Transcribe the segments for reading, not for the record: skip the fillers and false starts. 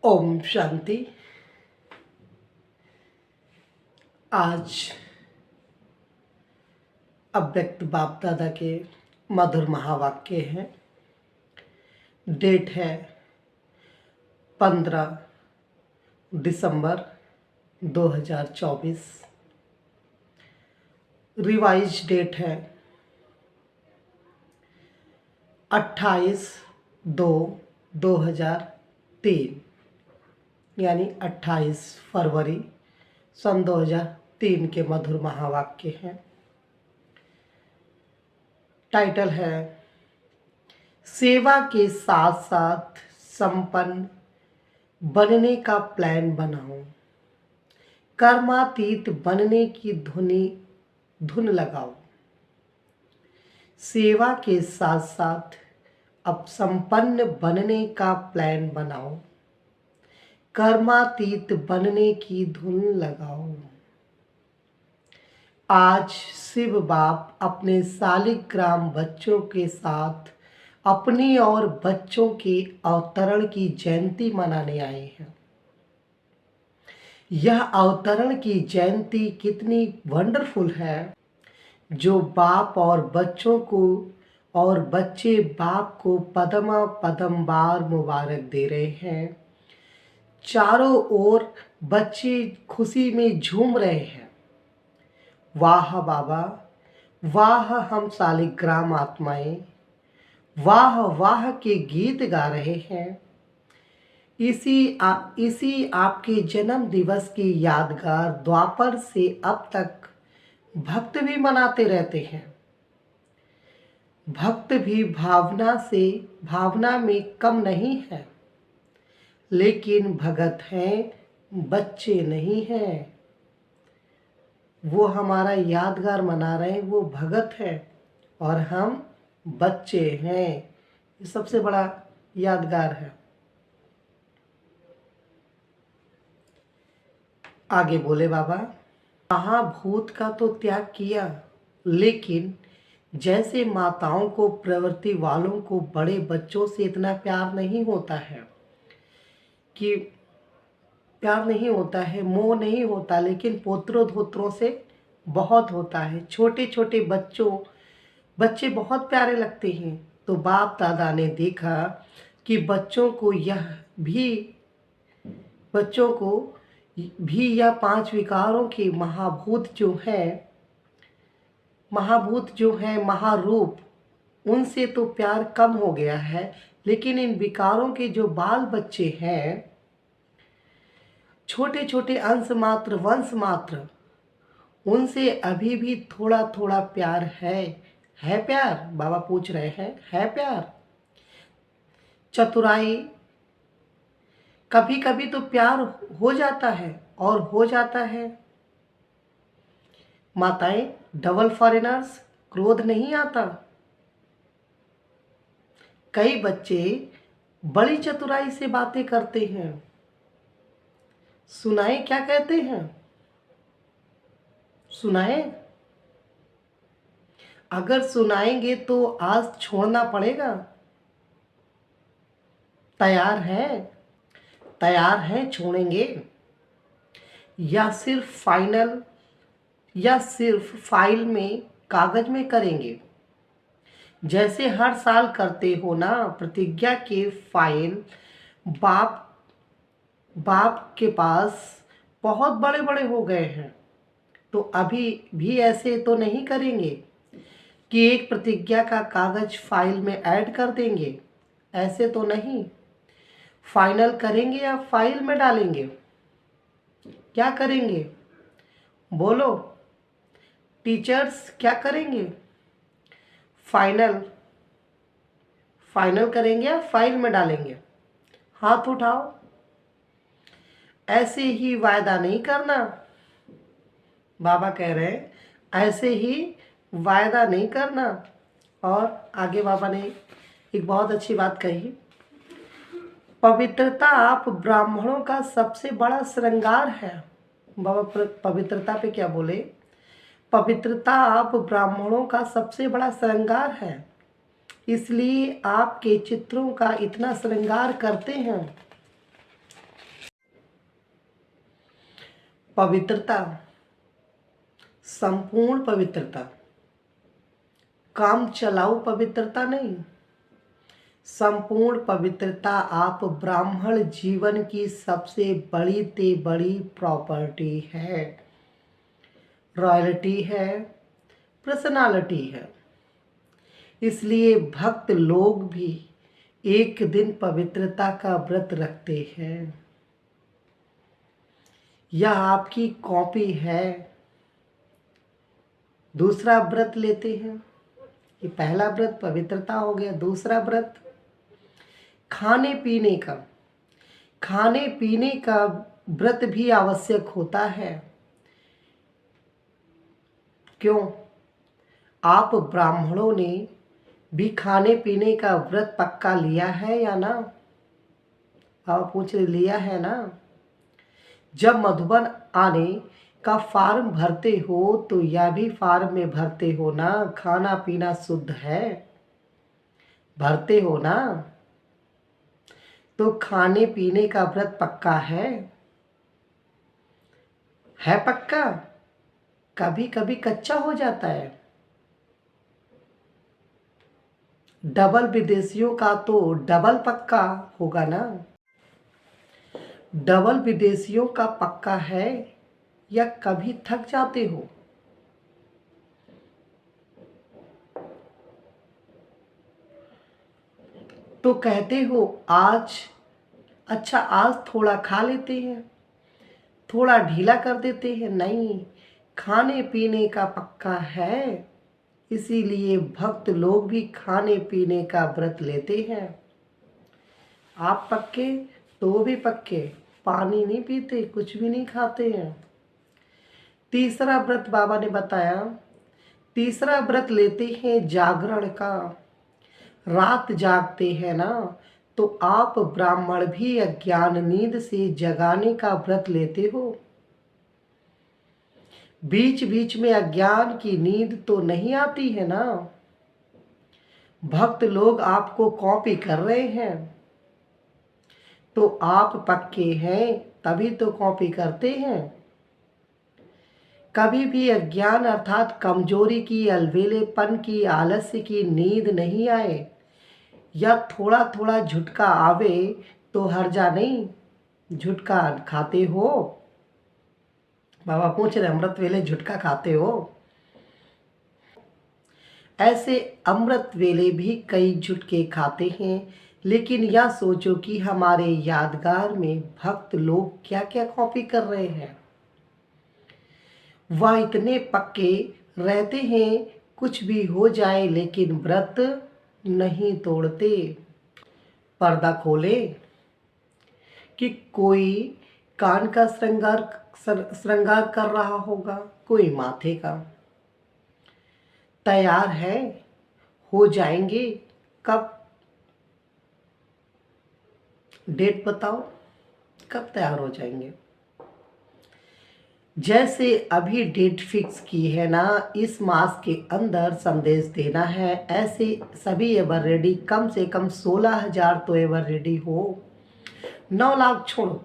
ओम शांति। आज अव्यक्त बाप दादा के मधुर महावाक्य हैं। डेट है 15 दिसंबर 2024। रिवाइज डेट है 28/2/2003, यानी 28 फरवरी सन 2003 के मधुर महावाक्य हैं। टाइटल है सेवा के साथ साथ संपन्न बनने का प्लान बनाओ, कर्मातीत बनने की धुन लगाओ। सेवा के साथ साथ अब संपन्न बनने का प्लान बनाओ, कर्मातीत बनने की धुन लगाओ। आज शिव बाप अपने शालिग्राम बच्चों के साथ अपनी और बच्चों के अवतरण की जयंती मनाने आए हैं। यह अवतरण की जयंती कितनी वंडरफुल है, जो बाप और बच्चों को और बच्चे बाप को पदम बार मुबारक दे रहे हैं। चारों ओर बच्चे खुशी में झूम रहे हैं। वाह बाबा, वाह हम शालिग्राम आत्माएं, वाह वाह के गीत गा रहे हैं। इसी आपके जन्म दिवस की यादगार द्वापर से अब तक भक्त भी मनाते रहते हैं। भक्त भी भावना में कम नहीं है, लेकिन भगत हैं, बच्चे नहीं हैं। वो हमारा यादगार मना रहे हैं, वो भगत हैं और हम बच्चे हैं। ये सबसे बड़ा यादगार है। आगे बोले बाबा, महाभूत का तो त्याग किया, लेकिन जैसे माताओं को प्रवृत्ति वालों को बड़े बच्चों से इतना प्यार नहीं होता है कि मोह नहीं होता, लेकिन पुत्रों धोत्रों से बहुत होता है। छोटे छोटे बच्चे बहुत प्यारे लगते हैं। तो बाप दादा ने देखा कि बच्चों को भी यह 5 विकारों के महाभूत जो है महारूप, उनसे तो प्यार कम हो गया है, लेकिन इन विकारों के जो बाल बच्चे हैं, छोटे छोटे अंश मात्र वंश मात्र, उनसे अभी भी थोड़ा थोड़ा प्यार है प्यार। बाबा पूछ रहे हैं, है प्यार? चतुराई, कभी कभी तो प्यार हो जाता है। माताएं, डबल फॉरेनर्स, क्रोध नहीं आता। कई बच्चे बड़ी चतुराई से बातें करते हैं। सुनाए क्या कहते हैं? सुनाए? अगर सुनाएंगे तो आज छोड़ना पड़ेगा। तैयार हैं छोड़ेंगे, या सिर्फ फाइल में कागज में करेंगे? जैसे हर साल करते हो ना, प्रतिज्ञा के फाइल बाप के पास बहुत बड़े बड़े हो गए हैं। तो अभी भी ऐसे तो नहीं करेंगे कि एक प्रतिज्ञा का कागज फाइल में ऐड कर देंगे। ऐसे तो नहीं। फाइनल करेंगे या फाइल में डालेंगे? क्या करेंगे? बोलो टीचर्स, क्या करेंगे? फाइनल करेंगे या फाइल में डालेंगे? हाथ उठाओ। ऐसे ही वायदा नहीं करना। बाबा कह रहे हैं ऐसे ही वायदा नहीं करना। और आगे बाबा ने एक बहुत अच्छी बात कही, पवित्रता आप ब्राह्मणों का सबसे बड़ा श्रृंगार है। बाबा पवित्रता पे क्या बोले? पवित्रता आप ब्राह्मणों का सबसे बड़ा श्रृंगार है, इसलिए आपके चित्रों का इतना श्रृंगार करते हैं। पवित्रता, संपूर्ण पवित्रता, काम चलाऊ पवित्रता नहीं, संपूर्ण पवित्रता आप ब्राह्मण जीवन की सबसे बड़ी ते बड़ी प्रॉपर्टी है, रॉयल्टी है, पर्सनालिटी है। इसलिए भक्त लोग भी एक दिन पवित्रता का व्रत रखते हैं। यह आपकी कॉपी है। दूसरा व्रत लेते हैं। ये पहला व्रत पवित्रता हो गया। दूसरा व्रत खाने पीने का। खाने पीने का व्रत भी आवश्यक होता है। क्यों? आप ब्राह्मणों ने भी खाने पीने का व्रत पक्का लिया है या ना? आप पूछ रहे, लिया है ना? जब मधुबन आने का फॉर्म भरते हो तो यह भी फॉर्म में भरते हो ना, खाना पीना शुद्ध है, भरते हो ना? तो खाने पीने का व्रत पक्का है पक्का? कभी कभी कच्चा हो जाता है। डबल विदेशियों का तो डबल पक्का होगा ना। डबल विदेशियों का पक्का है या कभी थक जाते हो? तो कहते हो आज, अच्छा आज थोड़ा खा लेते हैं, थोड़ा ढीला कर देते हैं। नहीं, खाने पीने का पक्का है। इसीलिए भक्त लोग भी खाने पीने का व्रत लेते हैं। आप पक्के तो भी पक्के, पानी नहीं पीते, कुछ भी नहीं खाते हैं। तीसरा व्रत बाबा ने बताया, तीसरा व्रत लेते हैं जागरण का। रात जागते हैं ना, तो आप ब्राह्मण भी अज्ञान नींद से जगाने का व्रत लेते हो। बीच बीच में अज्ञान की नींद तो नहीं आती है ना। भक्त लोग आपको कॉपी कर रहे हैं, तो आप पक्के हैं तभी तो कॉपी करते हैं। कभी भी अज्ञान अर्थात कमजोरी की, अलवेलेपन की, आलस्य की नींद नहीं आए या थोड़ा थोड़ा झुटका आवे तो हर्जा नहीं। झुटका खाते हो? बाबा पूछ रहे, अमृत वेले झुटका खाते हो? ऐसे अमृत वेले भी कई झुटके खाते हैं, लेकिन यह सोचो कि हमारे यादगार में भक्त लोग क्या क्या कॉपी कर रहे हैं। वह इतने पक्के रहते हैं, कुछ भी हो जाए लेकिन व्रत नहीं तोड़ते। पर्दा खोले कि कोई कान का श्रृंगार कर रहा होगा, कोई माथे का। तैयार है, हो जाएंगे कब? डेट बताओ, कब तैयार हो जाएंगे? जैसे अभी डेट फिक्स की है ना, इस मास के अंदर संदेश देना है, ऐसे सभी एवर रेडी, कम से कम 16,000 तो एवर रेडी हो। 9 लाख छोड़ो,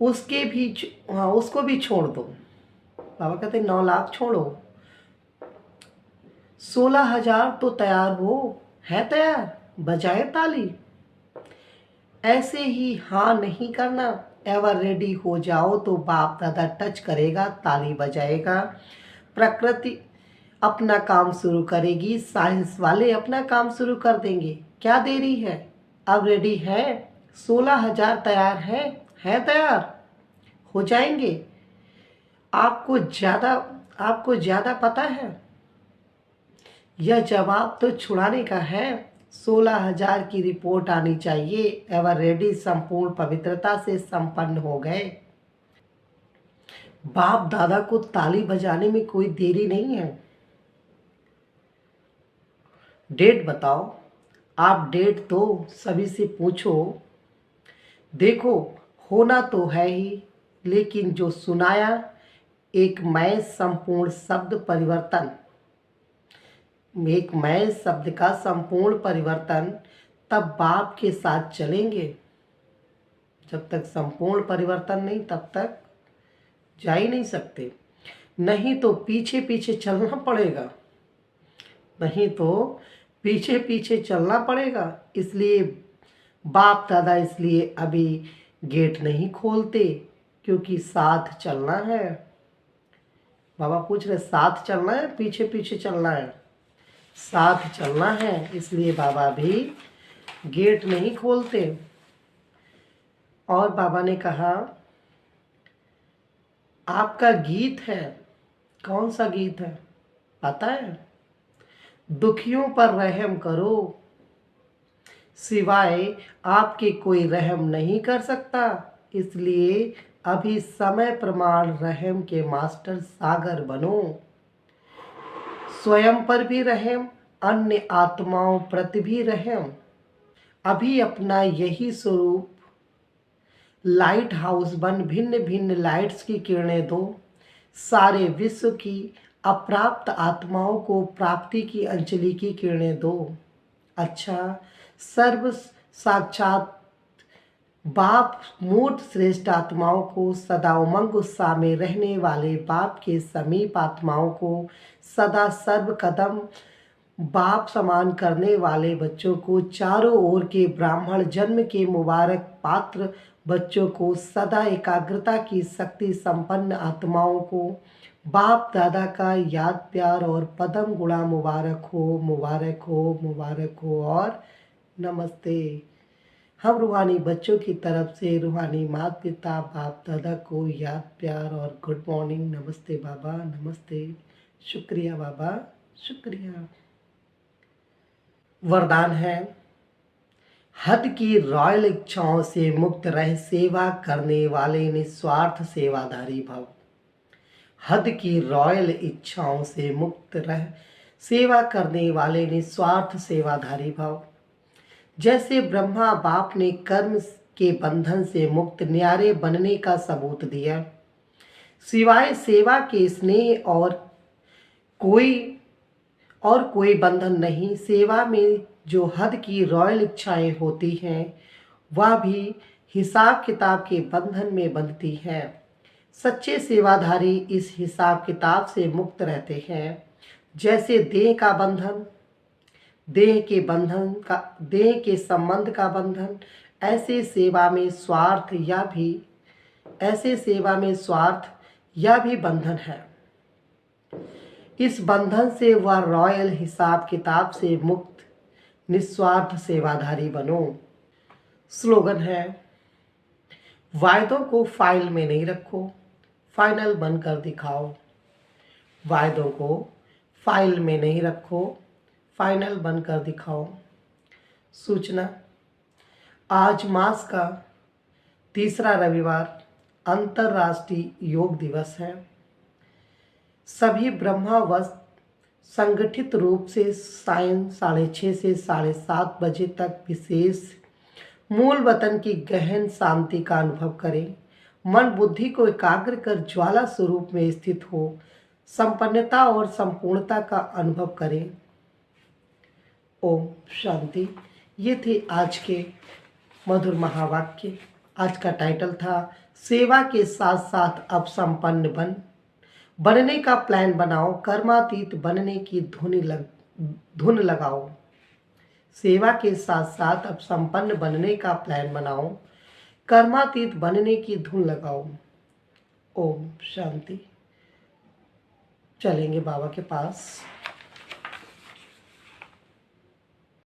उसके भी हाँ उसको भी छोड़ दो। बाबा कहते 9 लाख छोड़ो, 16,000 तो तैयार हो। है तैयार? बजाए ताली। ऐसे ही हाँ नहीं करना, एवर रेडी हो जाओ तो बाप दादा टच करेगा, ताली बजाएगा, प्रकृति अपना काम शुरू करेगी, साइंस वाले अपना काम शुरू कर देंगे। क्या देरी है? अब रेडी है, 16,000 तैयार है तैयार हो जाएंगे। आपको ज़्यादा पता है। यह जवाब तो छुड़ाने का है। 16,000 की रिपोर्ट आनी चाहिए, एवर रेडी संपूर्ण पवित्रता से संपन्न हो गए। बाप दादा को ताली बजाने में कोई देरी नहीं है। डेट बताओ। आप डेट तो सभी से पूछो। देखो, होना तो है ही, लेकिन जो सुनाया एक मैं संपूर्ण शब्द परिवर्तन, एक मैं शब्द का संपूर्ण परिवर्तन, तब बाप के साथ चलेंगे। जब तक संपूर्ण परिवर्तन नहीं तब तक जा ही नहीं सकते, नहीं तो पीछे पीछे चलना पड़ेगा, नहीं तो पीछे पीछे चलना पड़ेगा। इसलिए बाप दादा इसलिए अभी गेट नहीं खोलते, क्योंकि साथ चलना है। बाबा पूछ रहे साथ चलना है पीछे पीछे चलना है? साथ चलना है, इसलिए बाबा भी गेट नहीं खोलते। और बाबा ने कहा आपका गीत है, कौन सा गीत है पता है? दुखियों पर रहम करो, सिवाय आपके कोई रहम नहीं कर सकता। इसलिए अभी समय प्रमाण रहम के मास्टर सागर बनो। स्वयं पर भी रहम, अन्य आत्माओं प्रति भी रहम। अभी अपना यही स्वरूप लाइट हाउस बन भिन्न भिन्न लाइट्स की किरणें दो। सारे विश्व की अप्राप्त आत्माओं को प्राप्ति की अंजलि की किरणें दो। अच्छा, सर्व साक्षात बाप मूर्त श्रेष्ठ आत्माओं को, सदा उमंग उत्साह में रहने वाले बाप के समीप आत्माओं को, सदा सर्व कदम बाप समान करने वाले बच्चों को, चारों ओर के ब्राह्मण जन्म के मुबारक पात्र बच्चों को, सदा एकाग्रता की शक्ति संपन्न आत्माओं को बाप दादा का याद प्यार और पदम गुणा मुबारक हो, मुबारक हो, मुबारक हो और नमस्ते। हम रूहानी बच्चों की तरफ से रूहानी माता पिता बाप दादा को याद प्यार और गुड मॉर्निंग, नमस्ते बाबा, नमस्ते, शुक्रिया बाबा, शुक्रिया। वरदान है हद की रॉयल इच्छाओं से मुक्त रह सेवा करने वाले निस्वार्थ सेवाधारी भव। हद की रॉयल इच्छाओं से मुक्त रह सेवा करने वाले निस्वार्थ सेवाधारी भव। जैसे ब्रह्मा बाप ने कर्म के बंधन से मुक्त न्यारे बनने का सबूत दिया, सिवाय सेवा के स्नेह और कोई बंधन नहीं। सेवा में जो हद की रॉयल इच्छाएं होती हैं वह भी हिसाब किताब के बंधन में बंधती हैं। सच्चे सेवाधारी इस हिसाब किताब से मुक्त रहते हैं। जैसे देह का बंधन, देह के संबंध का बंधन, ऐसे सेवा में स्वार्थ या भी बंधन है। इस बंधन से वह रॉयल हिसाब किताब से मुक्त निस्वार्थ सेवाधारी बनो। स्लोगन है वायदों को फाइल में नहीं रखो, फाइनल बनकर दिखाओ। वायदों को फाइल में नहीं रखो, फाइनल बनकर दिखाओ। सूचना, आज मास का तीसरा रविवार अंतर्राष्ट्रीय योग दिवस है। सभी ब्रह्मावस्त संगठित रूप से सायं 6:30 से 7:30 बजे तक विशेष मूल वतन की गहन शांति का अनुभव करें। मन बुद्धि को एकाग्र कर ज्वाला स्वरूप में स्थित हो संपन्नता और संपूर्णता का अनुभव करें। ओम शांति। ये थे आज के मधुर महावाक्य। आज का टाइटल था सेवा के साथ साथ अब संपन्न बनने का प्लान बनाओ, कर्मातीत बनने की धुन लगाओ। सेवा के साथ साथ अब संपन्न बनने का प्लान बनाओ, कर्मातीत बनने की धुन लगाओ। ओम शांति। चलेंगे बाबा के पास।